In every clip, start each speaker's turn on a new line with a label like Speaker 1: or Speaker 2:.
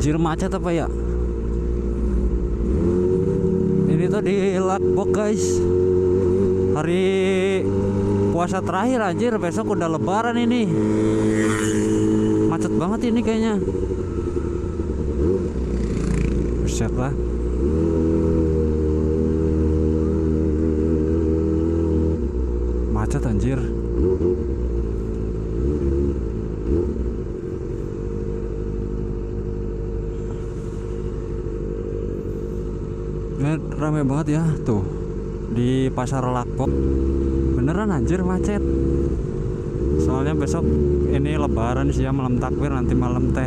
Speaker 1: Anjir, macet apa ya? Ini tuh di Lakbok guys, hari puasa terakhir. Anjir, besok udah lebaran ini. Macet banget ini kayaknya. Buset lah. Macet anjir. Ini rame banget ya tuh di pasar Lakbok. Beneran anjir macet. Soalnya besok ini lebaran sih ya, malam takbir, nanti malam teh.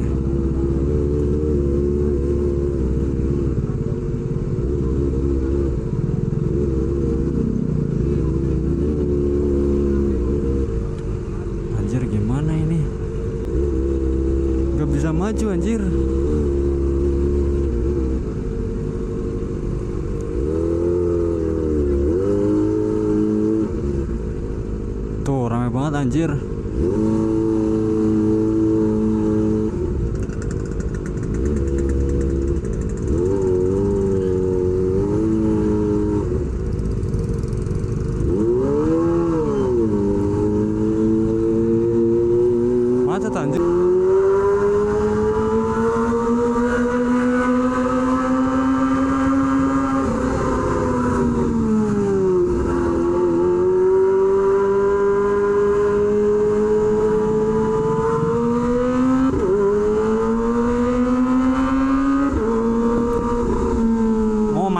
Speaker 1: Anjir, gimana ini? Gak bisa maju anjir. Tuh rame banget anjir. Macet anjir.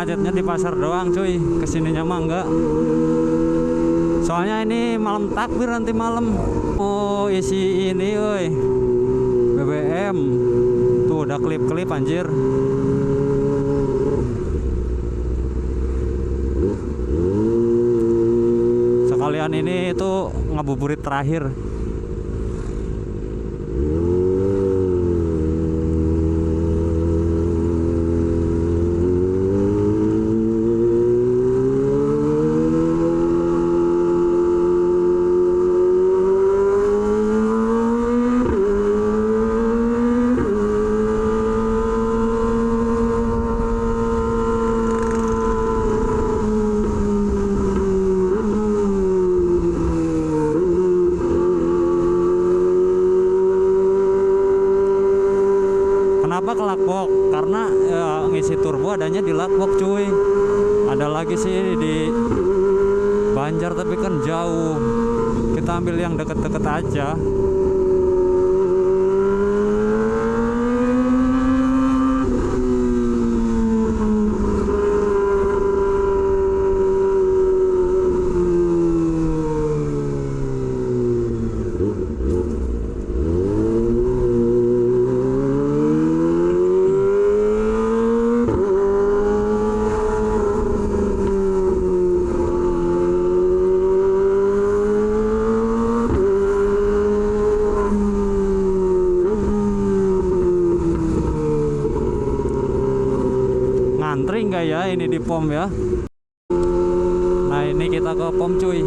Speaker 1: Macetnya di pasar doang cuy, kesininya mah enggak. Soalnya ini malam takbir nanti malam. Oh isi ini woi, BBM. Tuh udah klip-klip anjir. Sekalian ini itu ngabuburit terakhir. Kenapa ke Lakbok? Karena ngisi turbo adanya di Lakbok cuy. Ada lagi sih di Banjar tapi kan jauh. Kita ambil yang deket-deket aja. Ngantri nggak ya ini di pom ya? Nah ini kita ke pom cuy.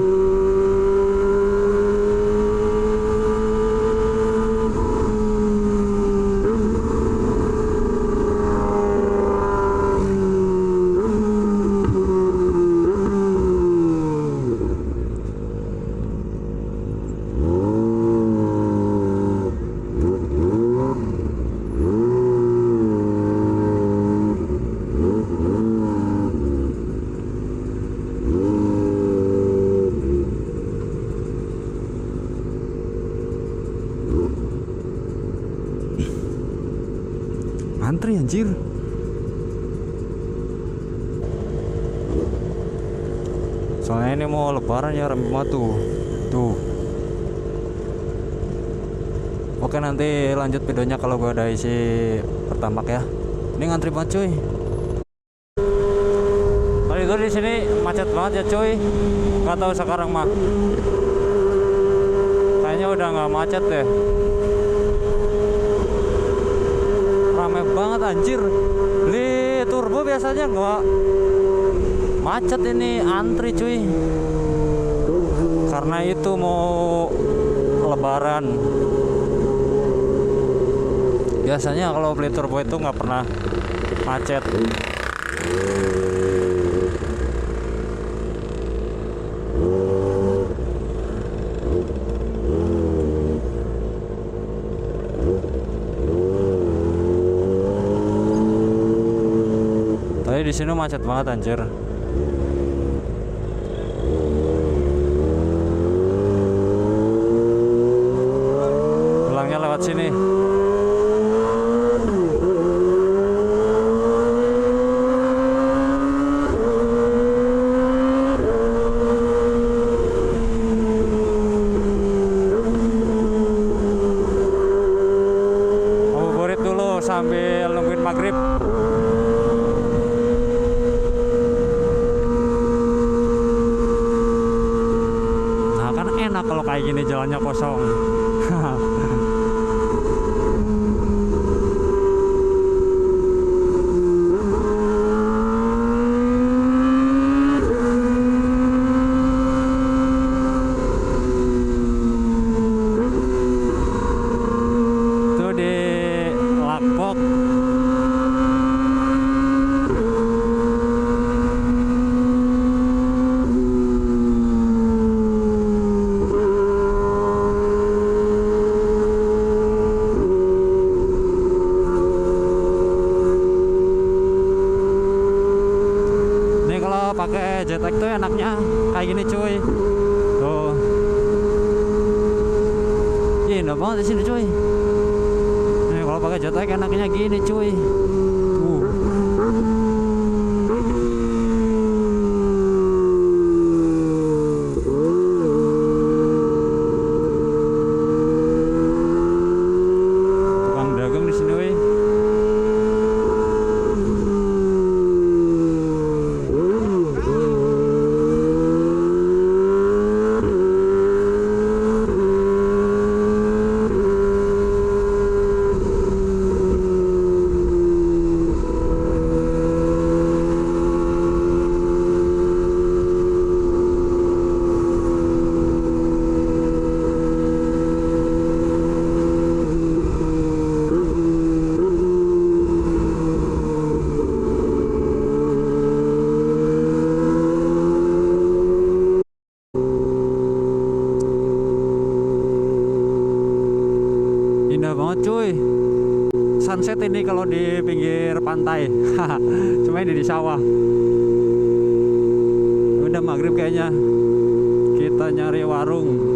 Speaker 1: Antri anjir. Soalnya ini mau lebaran ya, rame banget tuh. Tuh. Oke, nanti lanjut videonya kalau gua ada isi pertamax ya. Ini ngantri banget cuy. Tadi itu di sini macet banget ya cuy. Nggak tahu sekarang mah. Kayaknya udah nggak macet deh. Rame banget anjir. Beli turbo biasanya nggak macet, ini antri cuy. Karena itu mau lebaran. Ya Biasanya kalau beli turbo itu nggak pernah macet. Tapi di sini macet banget anjir. Pulangnya lewat sini. Ngabuburit dulu sambil nungguin maghrib. Nah kan enak kalau kayak gini jalannya kosong. Tuh di Lakpok. Nih kalau pakai jetek tuh enaknya kayak gini cuy. Tuh. Ih, enak banget di sini cuy. Nih kalau pakai jetek enaknya gini cuy. Tukang dagang di sini weh. Indah banget cuy. Sunset ini kalau di pinggir pantai. Cuma ini di sawah. Udah maghrib kayaknya. Kita nyari warung.